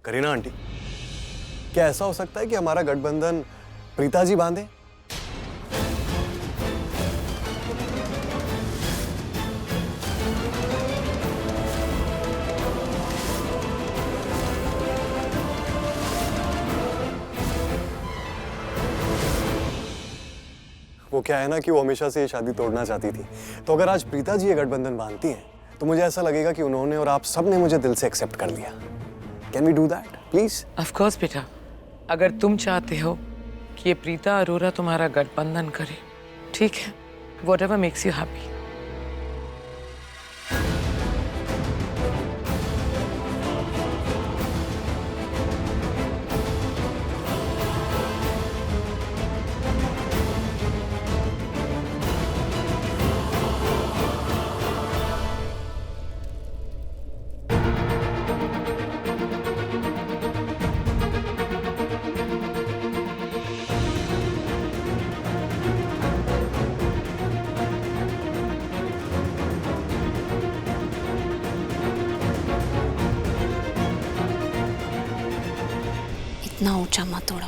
Kareena aunty, क्या ऐसा हो सकता है कि हमारा गठबंधन प्रीता जी बांधे? वो क्या है ना कि वो हमेशा से ये शादी तोड़ना चाहती थी, तो अगर आज प्रीता जी ये गठबंधन बांधती हैं तो मुझे ऐसा लगेगा कि उन्होंने और आप सब ने मुझे दिल से एक्सेप्ट कर लिया। Can we do that please? Of course बेटा, अगर तुम चाहते हो कि ये प्रीता अरोरा तुम्हारा गठबंधन करे, ठीक है, व्हाटएवर मेक्स यू हैप्पी। इतना ऊंचा मत उड़ो।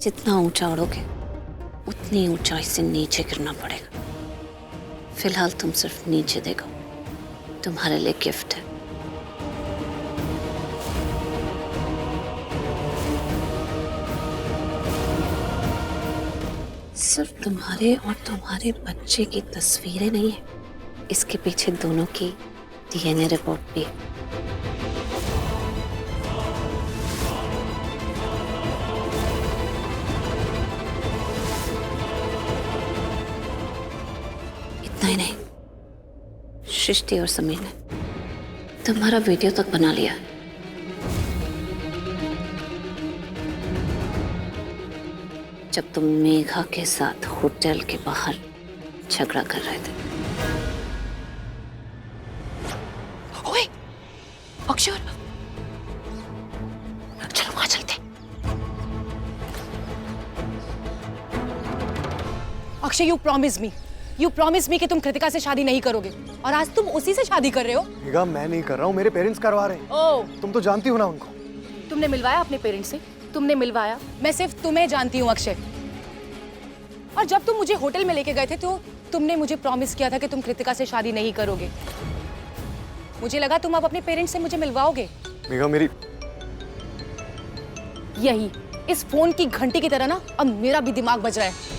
जितना ऊंचा उड़ोगे उतनी ऊंचाई से नीचे गिरना पड़ेगा। फिलहाल तुम सिर्फ नीचे देखो, तुम्हारे लिए गिफ्ट है। सिर्फ तुम्हारे और तुम्हारे बच्चे की तस्वीरें नहीं है, इसके पीछे दोनों की डीएनए रिपोर्ट भी है। नहीं, सृष्टि और समीर ने तुम्हारा वीडियो तक बना लिया है। जब तुम मेघा के साथ होटल के बाहर झगड़ा कर रहे थे। ओए, अक्षर, चलो वहां चलते। अक्षय, यू प्रॉमिस मी कि तुम कृतिका से शादी नहीं करोगे, और आज तुम उसी से शादी कर रहे हो। मेघा, मैं नहीं कर रहा हूँ, मेरे पेरेंट्स करवा रहे हैं। ओह, तुम तो जानती हो ना उनको। तुमने मिलवाया अपने पेरेंट्स से? तुमने मिलवाया? मैं सिर्फ तुम्हें जानती हूँ अक्षय। और जब तुम मुझे होटल में लेके गए थे तो तुमने मुझे प्रॉमिस किया था कि तुम कृतिका से शादी नहीं करोगे। मुझे लगा तुम अब अपने पेरेंट्स से मुझे मिलवाओगे। मेघा, मेरी यही इस फोन की घंटी की तरह ना अब मेरा भी दिमाग बज रहा है।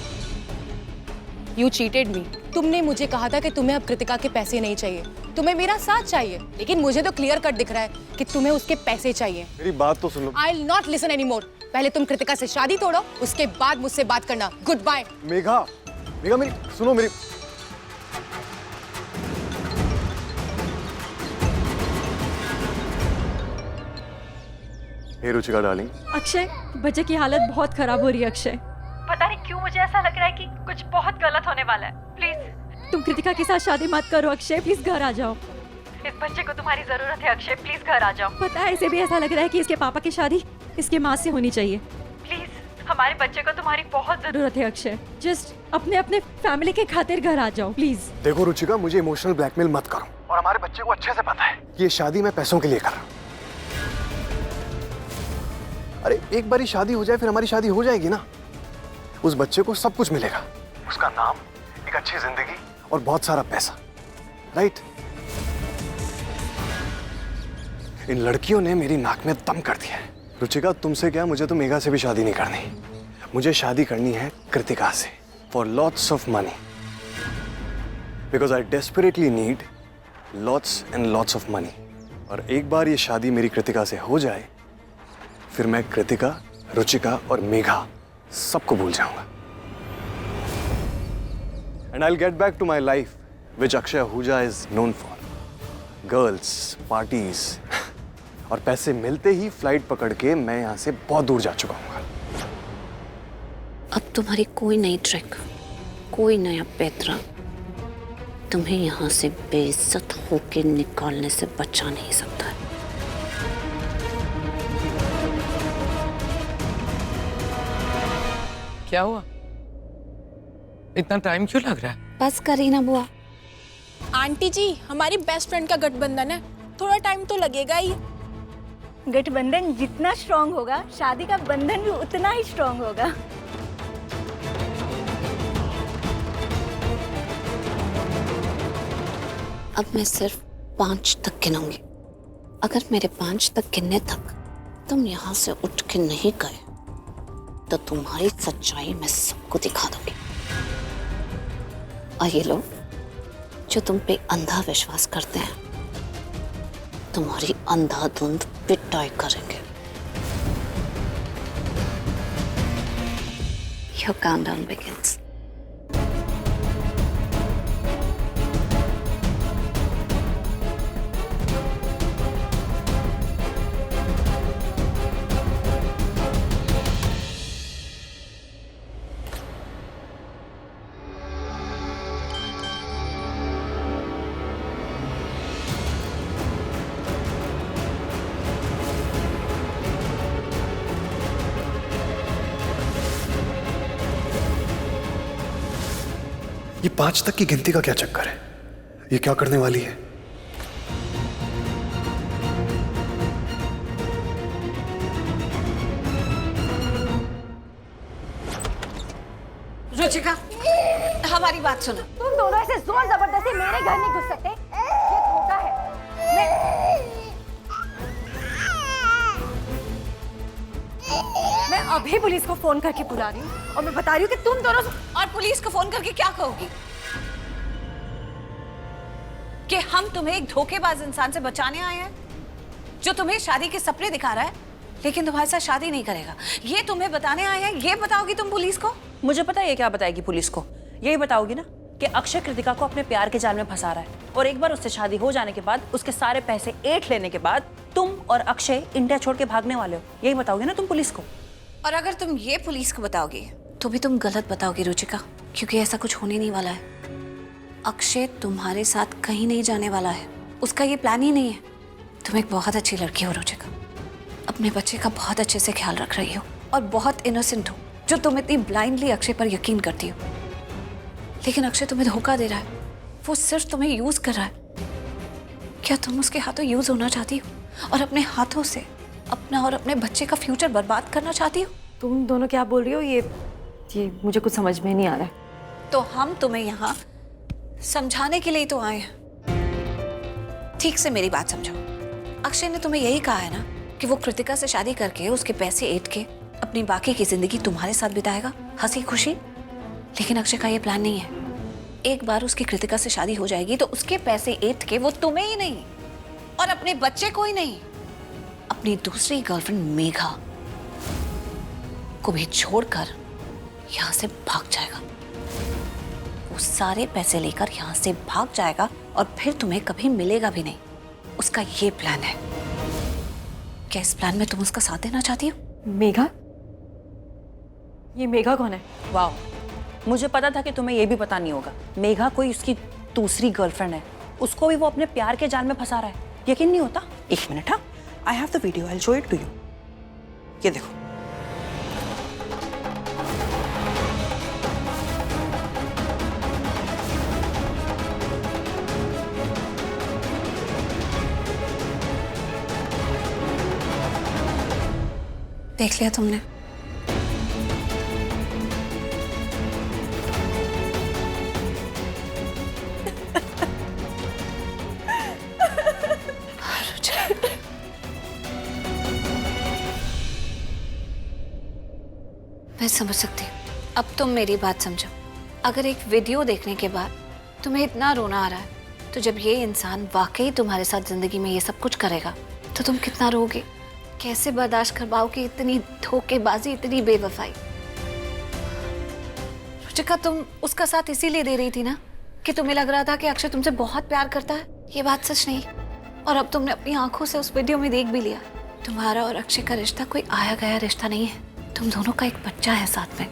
You cheated me. तुमने मुझे कहा था कि तुम्हें अब कृतिका के पैसे नहीं चाहिए, तुम्हें मेरा साथ चाहिए, लेकिन मुझे तो क्लियर कट दिख रहा है कि तुम्हें उसके पैसे चाहिए। मेरी बात तो सुन लो। I'll not listen anymore. पहले तुम कृतिका से शादी तोड़ो, उसके बाद मुझसे बात करना। Good bye. मेघा, मेघा, मेरी सुनो, मेरी हे रुचिका डार्लिंग। अक्षय, बच्चे की हालत बहुत खराब हो रही है। अक्षय, पता नहीं क्यों मुझे ऐसा लग रहा है कि कुछ बहुत गलत होने वाला है। प्लीज तुम कृतिका के साथ शादी मत करो। अक्षय, प्लीज घर आ जाओ। इस बच्चे को तुम्हारी जरूरत है अक्षय, प्लीज घर आ जाओ। पता है, इसे भी ऐसा लग रहा है कि इसके पापा की शादी इसके माँ से होनी चाहिए। प्लीज हमारे बच्चे को तुम्हारी बहुत जरूरत है अक्षय। जस्ट अपने अपने फैमिली के खातिर घर आ जाओ प्लीज। देखो रुचिका, मुझे इमोशनल ब्लैकमेल मत करो, और हमारे बच्चे को अच्छे से पता है कि ये शादी मैं पैसों के लिए कर रहा हूँ। अरे एक बारी शादी हो जाए फिर हमारी शादी हो जाएगी ना। उस बच्चे को सब कुछ मिलेगा, उसका नाम, एक अच्छी जिंदगी और बहुत सारा पैसा, राइट? इन लड़कियों ने मेरी नाक में दम कर दिया है। रुचिका, तुमसे क्या, मुझे तो मेघा से भी शादी नहीं करनी। मुझे शादी करनी है कृतिका से, for lots of money, because I desperately need lots and lots of money. और एक बार ये शादी मेरी कृतिका से हो जाए, फिर मैं कृतिका, रुचिका और मेघा सबको भूल जाऊंगा। And I'll get back to my life, which Akshay Ahuja is known for. Girls, parties, और पैसे मिलते ही फ्लाइट पकड़ के मैं यहाँ से बहुत दूर जा चुका हूँ। अब तुम्हारी कोई नई ट्रिक, कोई नया पैतरा तुम्हें यहाँ से बेइज्जत होके निकालने से बचा नहीं सकता है। क्या हुआ? इतना टाइम क्यों लग रहा है? बस करीना बुआ। आंटी जी, हमारी बेस्ट फ्रेंड का गठबंधन है, थोड़ा टाइम तो लगेगा ही। गठबंधन जितना स्ट्रांग होगा, शादी का बंधन भी उतना ही स्ट्रांग होगा। अब मैं सिर्फ 5 तक गिनूंगी। अगर मेरे 5 तक गिनने तक तुम यहाँ से उठ के नहीं गए तो तुम्हारी सच्चाई मैं सबको दिखा दूंगी। और ये लोग जो तुम पे अंधा विश्वास करते हैं, तुम्हारी अंधाधुंध पिटाई करेंगे। Your countdown begins. ये 5 तक की गिनती का क्या चक्कर है? ये क्या करने वाली है? रुचिका, हमारी बात सुनो। तुम दोनों ऐसे जोर जबरदस्ती मेरे घर नहीं घुस सकते। ये धोखा है। मैं अभी पुलिस को फोन करके बुला रही हूँ और मैं बता रही हूँ कि तुम दोनों। और पुलिस को फोन करके क्या कहोगी? कि हम तुम्हें एक धोखेबाज इंसान से बचाने आए हैं जो तुम्हें शादी के सपने दिखा रहा है लेकिन तुम्हारे साथ शादी नहीं करेगा। ये तुम्हें बताने आए हैं, ये बताओगी तुम पुलिस को? मुझे पता है ये क्या बताएगी पुलिस को। यही बताओगी ना कि अक्षय कृतिका को अपने प्यार के जाल में फंसा रहा है और एक बार उससे शादी हो जाने के बाद उसके सारे पैसे ऐंठ लेने के बाद तुम और अक्षय इंडिया छोड़ के भागने वाले हो। यही बताओगे ना तुम पुलिस को। और अगर तुम ये पुलिस को बताओगी तो भी तुम गलत बताओगी रुचिका, क्योंकि ऐसा कुछ होने नहीं वाला है। अक्षय तुम्हारे साथ कहीं नहीं जाने वाला है, उसका ये प्लान ही नहीं है। तुम एक बहुत अच्छी लड़की हो रुचिका, अपने बच्चे का बहुत अच्छे से ख्याल रख रही हो और बहुत इनोसेंट हो जो तुम इतनी ब्लाइंडली अक्षय पर यकीन करती हो। लेकिन अक्षय तुम्हें धोखा दे रहा है, वो सिर्फ तुम्हें यूज कर रहा है। क्या तुम उसके हाथों यूज होना चाहती हो और अपने हाथों से अपना और अपने बच्चे का फ्यूचर बर्बाद करना चाहती हो? तुम दोनों क्या बोल रही हो? ये मुझे कुछ समझ में नहीं आ रहा है। तो हम तुम्हें यहाँ समझाने के लिए तो आए हैं। ठीक से मेरी बात समझो। अक्षय ने तुम्हें यही कहा है ना कि वो कृतिका से शादी करके उसके पैसे ऐंठ के अपनी बाकी की जिंदगी तुम्हारे साथ बिताएगा, हंसी खुशी। लेकिन अक्षय का ये प्लान नहीं है। एक बार उसकी कृतिका से शादी हो जाएगी तो उसके पैसे ऐंठ के वो तुम्हें ही नहीं और अपने बच्चे को ही नहीं, अपनी दूसरी गर्लफ्रेंड मेघा को भी छोड़कर यहां से भाग जाएगा। वो सारे पैसे लेकर यहां से भाग जाएगा और फिर तुम्हें कभी मिलेगा भी नहीं। उसका ये प्लान है। क्या इस प्लान में तुम उसका साथ देना चाहती हो? मेघा? ये मेघा कौन है? वाह, मुझे पता था कि तुम्हें ये भी पता नहीं होगा। मेघा कोई उसकी दूसरी गर्लफ्रेंड है, उसको भी वो अपने प्यार के जाल में फंसा रहा है। यकीन नहीं होता? एक मिनट। हाँ, I have the video, I will show it to you. ये देखो। देख लिया तुमने? मैं समझ सकती हूँ। अब तुम मेरी बात समझो। अगर एक वीडियो देखने के बाद तुम्हें इतना रोना आ रहा है तो जब ये इंसान वाकई तुम्हारे साथ जिंदगी में ये सब कुछ करेगा तो तुम कितना रोगे? कैसे बर्दाश्त कर पाओगे इतनी धोखेबाजी, इतनी बेवफाई? रुचिका, तुम उसका साथ इसीलिए दे रही थी ना कि तुम्हें लग रहा था कि अक्षय तुमसे बहुत प्यार करता है। ये बात सच नहीं, और अब तुमने अपनी आंखों से उस वीडियो में देख भी लिया। तुम्हारा और अक्षय का रिश्ता कोई आया गया रिश्ता नहीं है। तुम दोनों का एक बच्चा है साथ में।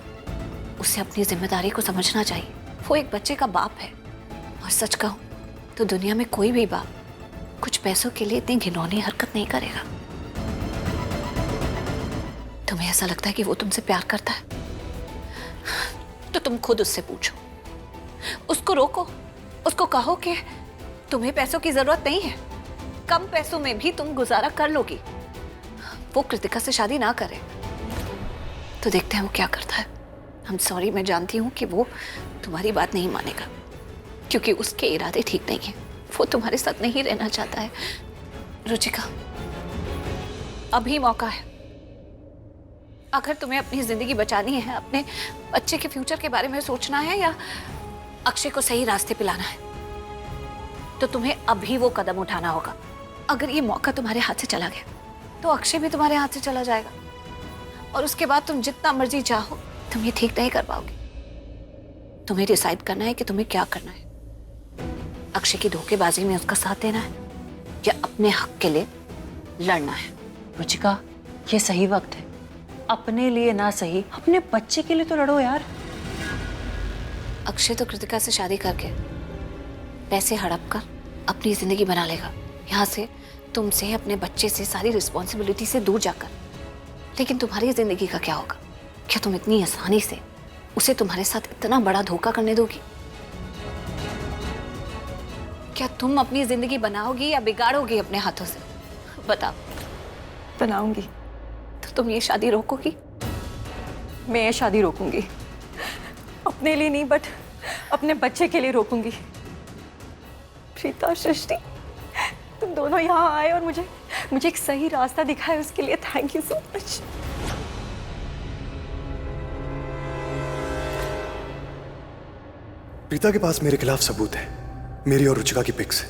उसे अपनी जिम्मेदारी को समझना चाहिए। वो एक बच्चे का बाप है। और सच कहूं तो दुनिया में कोई भी बाप कुछ पैसों के लिए इतनी घिनौनी हरकत नहीं करेगा। तुम्हें ऐसा लगता है कि वो तुमसे प्यार करता है तो तुम खुद उससे पूछो, उसको रोको, उसको कहो कि तुम्हें पैसों की जरूरत नहीं है, कम पैसों में भी तुम गुजारा कर लोगी। वो कृतिका से शादी ना करे तो देखते हैं वो क्या करता है। I'm sorry, मैं जानती हूँ कि वो तुम्हारी बात नहीं मानेगा क्योंकि उसके इरादे ठीक नहीं है। वो तुम्हारे साथ नहीं रहना चाहता है। रुचिका, अभी मौका है। अगर तुम्हें अपनी जिंदगी बचानी है, अपने बच्चे के फ्यूचर के बारे में सोचना है या अक्षय को सही रास्ते पे लाना है, तो तुम्हें अभी वो कदम उठाना होगा। अगर ये मौका तुम्हारे हाथ से चला गया तो अक्षय भी तुम्हारे हाथ से चला जाएगा और उसके बाद तुम जितना मर्जी चाहो तुम ये ठीक नहीं कर पाओगे। तुम्हें डिसाइड करना है कि तुम्हें क्या करना है। अक्षय की धोखेबाजी में उसका साथ देना है या अपने हक के लिए लड़ना है। रुचिका, ये सही वक्त है। अपने लिए ना सही, अपने बच्चे के लिए तो लड़ो यार। अक्षय तो कृतिका से शादी करके पैसे हड़प कर अपनी जिंदगी बना लेगा, यहाँ से, तुमसे, अपने बच्चे से, सारी रिस्पॉन्सिबिलिटी से दूर जाकर। लेकिन तुम्हारी जिंदगी का क्या होगा? क्या तुम इतनी आसानी से उसे तुम्हारे साथ इतना बड़ा धोखा करने दोगी? क्या तुम अपनी जिंदगी बनाओगी या बिगाड़ोगी अपने हाथों से? बताओ। बनाऊंगी। तो तुम ये शादी रोकोगी? मैं ये शादी रोकूंगी, अपने लिए नहीं बट अपने बच्चे के लिए रोकूंगी। प्रीता और सृष्टि, तुम दोनों यहाँ आए और मुझे एक सही रास्ता दिखाया, उसके लिए thank you so much. Preeta के पास मेरे खिलाफ सबूत है, मेरी और रुचिका की pics,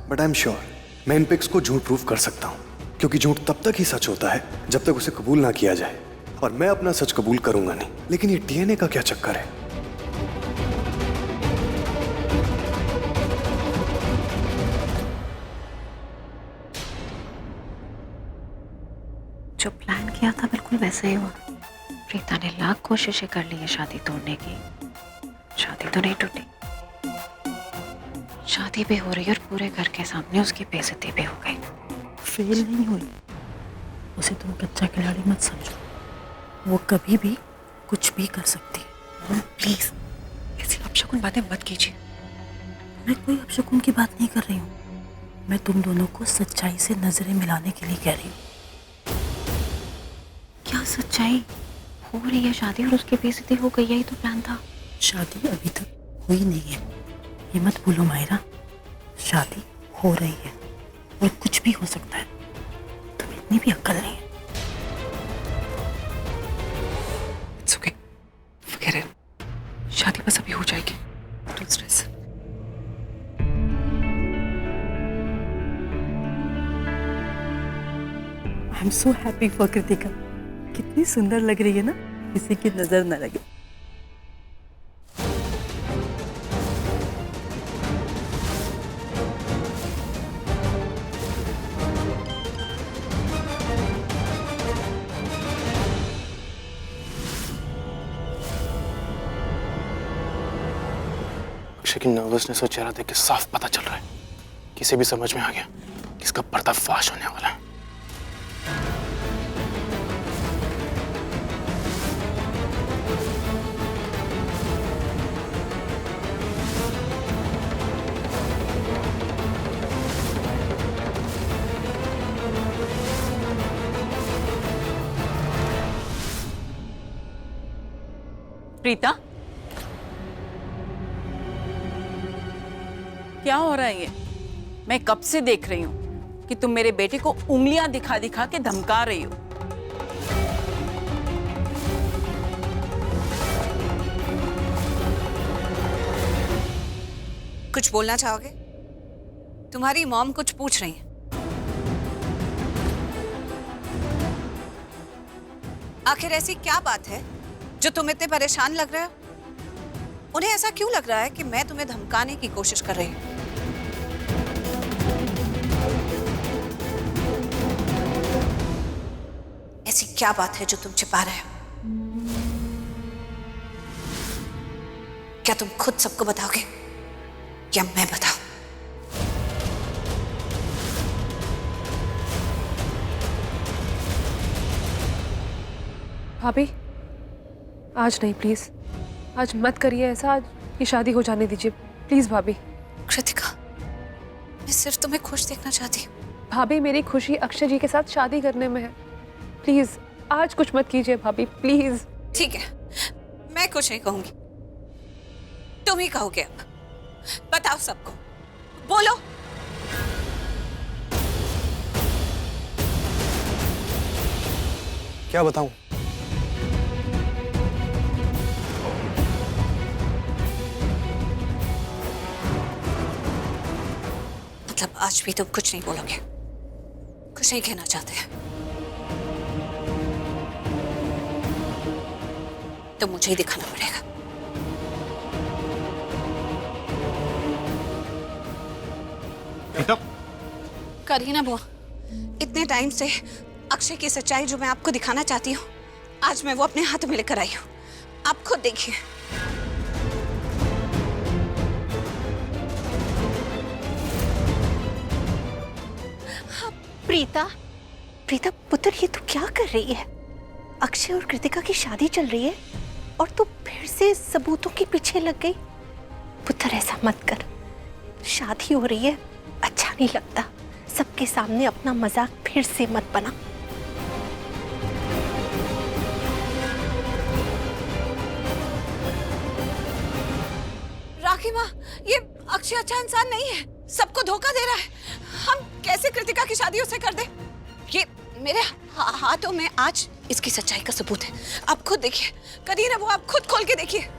but I am sure मैं इन पिक्स को झूठ प्रूफ कर सकता हूं, क्योंकि झूठ तब तक ही सच होता है जब तक उसे कबूल ना किया जाए, और मैं अपना सच कबूल करूंगा नहीं। लेकिन ये डीएनए का क्या चक्कर है? जो प्लान किया था बिल्कुल वैसा ही हुआ। प्रीता ने लाख कोशिशें कर ली है शादी तोड़ने की, शादी तो नहीं टूटी। शादी भी हो रही है और पूरे घर के सामने उसकी बेइज्जती भी हो गई। फेल नहीं हुई, उसे तुम कच्चा खिलाड़ी मत समझो, वो कभी भी कुछ भी कर सकती है। प्लीज ऐसी अपशकुन बातें मत कीजिए। मैं कोई अपशकुन की बात नहीं कर रही हूँ, मैं तुम दोनों को सच्चाई से नजरें मिलाने के लिए कह रही हूँ। क्या सच्चाई? हो रही है शादी और उसकी बेइज्जती हो गई, यही तो प्लान था। शादी अभी तक हुई नहीं है, ये मत भूलो मायरा, शादी हो रही है और कुछ भी हो सकता है। तुम्हें इतनी भी अक्ल नहीं है। It's okay, forget it. शादी बस अभी हो जाएगी, don't stress. I am so happy for Kritika. कितनी सुंदर लग रही है ना, किसी की नजर न लगे। अक्षय की नर्वसनेस और चेहरा देख के साफ पता चल रहा है, किसी भी समझ में आ गया कि इसका पर्दाफाश होने वाला है। प्रीता, क्या हो रहा है ये? मैं कब से देख रही हूँ कि तुम मेरे बेटे को उंगलियां दिखा दिखा के धमका रही हो। कुछ बोलना चाहोगे? तुम्हारी मॉम कुछ पूछ रही है। आखिर ऐसी क्या बात है जो तुम इतने परेशान लग रहे हो? उन्हें ऐसा क्यों लग रहा है कि मैं तुम्हें धमकाने की कोशिश कर रही हूं? ऐसी क्या बात है जो तुम छिपा रहे हो? क्या तुम खुद सबको बताओगे या मैं बताऊं? भाभी, आज नहीं प्लीज, आज मत करिए ऐसा, आज ये शादी हो जाने दीजिए प्लीज भाभी। कृतिका, मैं सिर्फ तुम्हें खुश देखना चाहती हूँ। भाभी, मेरी खुशी अक्षय जी के साथ शादी करने में है। प्लीज आज कुछ मत कीजिए भाभी, प्लीज। ठीक है, मैं कुछ नहीं कहूंगी, तुम ही कहोगे। अब बताओ सबको, बोलो। क्या बताऊं? मतलब आज भी तुम कुछ नहीं बोलोगे, कुछ नहीं कहना चाहते हैं? तो मुझे ही दिखाना पड़ेगा। करीना बुआ, इतने टाइम से अक्षय की सच्चाई जो मैं आपको दिखाना चाहती हूँ, आज मैं वो अपने हाथ में लेकर आई हूँ। आप खुद देखिए। प्रीता, प्रीता पुत्र, ये तू क्या कर रही है? अक्षय और कृतिका की शादी चल रही है और तू फिर से सबूतों के पीछे लग गई। पुत्र ऐसा मत कर, शादी हो रही है, अच्छा नहीं लगता। सबके सामने अपना मजाक फिर से मत बना। राखी माँ, ये अक्षय अच्छा इंसान नहीं है, सबको धोखा दे रहा है। हम कैसे कृतिका की शादी उससे कर दे? ये मेरे हाथों में आज इसकी सच्चाई का सबूत है। आप खुद देखिए। करीना वो, आप खुद खोल के देखिए।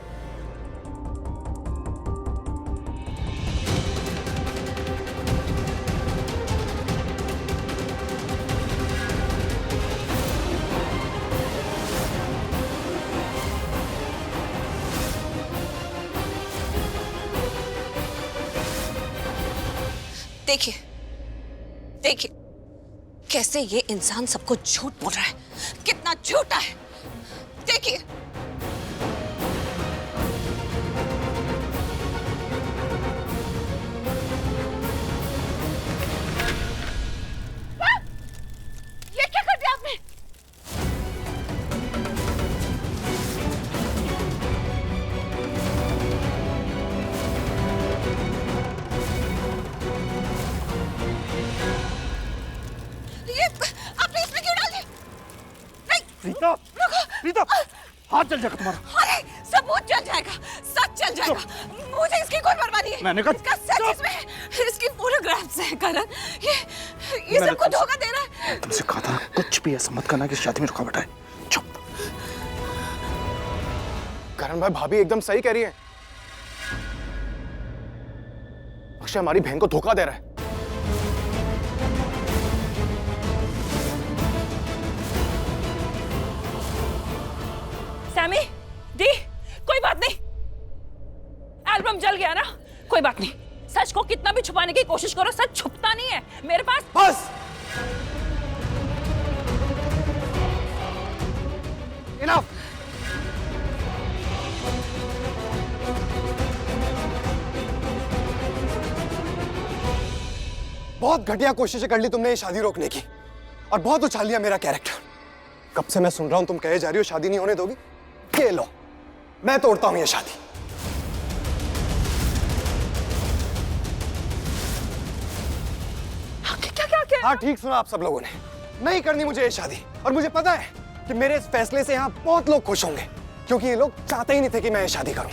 देखिए, देखिए कैसे ये इंसान सबको झूठ बोल रहा है, कितना झूठा है। देखिए। ये क्या कर दिया आपने? आपने इसमें क्यों डाल दिया? नहीं, प्रीता, प्रीता, हाथ जल जाएगा तुम्हारा। अरे सबूत जल जाएगा, सच जल जाएगा। मुझे इसकी कोई परवाह नहीं है। मैंने कहा इसका सच इसमें है, इसकी फोटोग्राफ्स हैं। करण, ये सबको धोखा दे रहा है। तुमसे कहा था कुछ भी ऐसा मत करना कि शादी में रुकावट आए। चुप। करण भाई, भाभी एकदम सही कह रही है। अक्षय हमारी बहन को धोखा दे रहा है। सैमी, दी, कोई बात नहीं, एल्बम जल गया ना, कोई बात नहीं। सच को कितना भी छुपाने की कोशिश करो, सच छुपता नहीं है मेरे पास। बस, इनफ। बहुत घटिया कोशिशें कर ली तुमने ये शादी रोकने की, और बहुत उछाल लिया मेरा कैरेक्टर। कब से मैं सुन रहा हूं तुम कहे जा रही हो शादी नहीं होने दोगी। ये लो, मैं तोड़ता हूं ये शादी। क्या? हाँ, ठीक सुना आप सब लोगों ने। नहीं करनी मुझे ये शादी, और मुझे पता है कि मेरे इस फैसले से यहाँ बहुत लोग खुश होंगे, क्योंकि ये लोग चाहते ही नहीं थे कि मैं ये शादी करूं।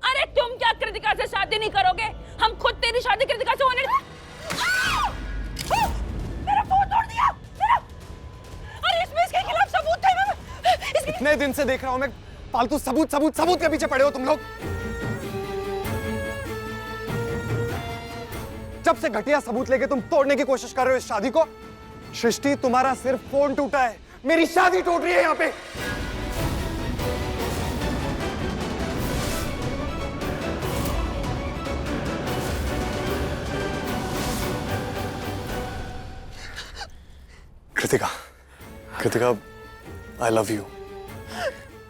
अरे तुम क्या कृतिका से शादी नहीं करोगे? हम खुद तेरी शादी कृतिका से होने मेरा फोन तोड़ दिया मेरा। अरे इसमें इसके खिलाफ सबूत थे। इतने दिन से देख रहा हूं मैं, फालतू सबूत सबूत सबूत के पीछे पड़े हो तुम लोग। जब से घटिया सबूत लेके तुम तोड़ने की कोशिश कर रहे हो इस शादी को। सृष्टि, तुम्हारा सिर्फ फोन टूटा है, मेरी शादी टूट रही है यहाँ पे। Kritika, Kritika, I love you.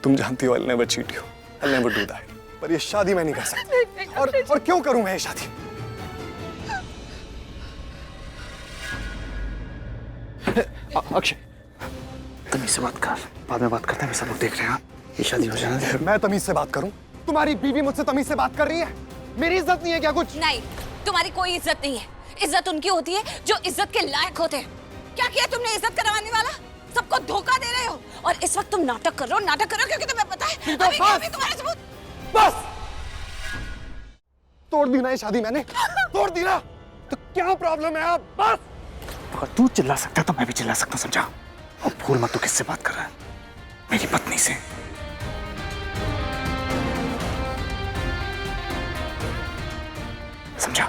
तुम जानती हो I'll never cheat you. I'll never do that. पर ये शादी मैं नहीं कर सकता। और क्यों करूं मैं ये शादी? अक्षय, तमीज से बात कर, बाद में बात करते हैं। सब लोग देख रहे हैं। ये शादी हो जाना दे। मैं तमीज से बात करूं तुम्हारी बीवी मुझसे तमीज से बात कर रही है? मेरी इज्जत नहीं है क्या कुछ? नहीं, तुम्हारी कोई इज्जत नहीं है। इज्जत उनकी होती है जो इज्जत के लायक होते हैं। क्या किया तुमने इज्जत करवाने वाला? सबको धोखा दे रहे हो और इस वक्त तुम नाटक कर रहे हो क्योंकि तुम्हें पता है अभी तुम्हारे सबूत। बस तोड़ दी ना ये शादी, मैंने तोड़ दी ना, तो क्या प्रॉब्लम है? आप बस अगर तू चिल्ला सकता है तो मैं भी चिल्ला सकता हूँ, समझा? और भूल मत तू किससे बात कर रहा है, मेरी पत्नी से। समझा?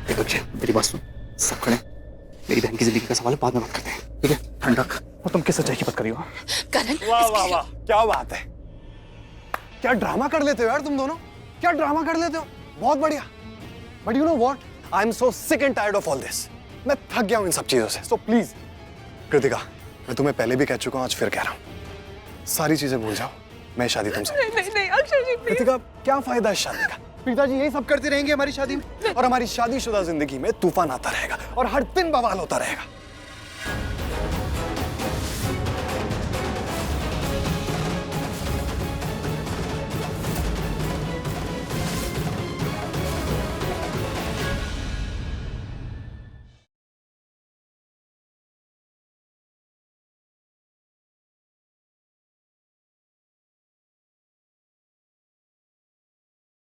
देखो अक्षय, मेरी बात सुन, सब खड़े, मेरी बहन की जिंदगी का सवाल है, बाद में बात करते हैं, ठीक है? ठंड रख। और तुम किस सच्चाई की बात कर रही हो? करण, वाह वाह वाह, क्या बात है, क्या ड्रामा कर लेते हो यार तुम दोनों, क्या ड्रामा कर लेते हो, बहुत बढ़िया। But you know what, I am so sick and tired of all this. मैं थक गया हूं इन सब चीजों से। सो प्लीज कृतिका, मैं तुम्हें पहले भी कह चुका हूं, आज फिर कह रहा हूं, सारी चीजें भूल जाओ, मैं शादी तुमसे। नहीं अक्षय जी, कृतिका, क्या फायदा इस शादी का? पिताजी यही सब करते रहेंगे हमारी शादी में, और हमारी शादीशुदा जिंदगी में तूफान आता रहेगा और हर दिन बवाल होता रहेगा।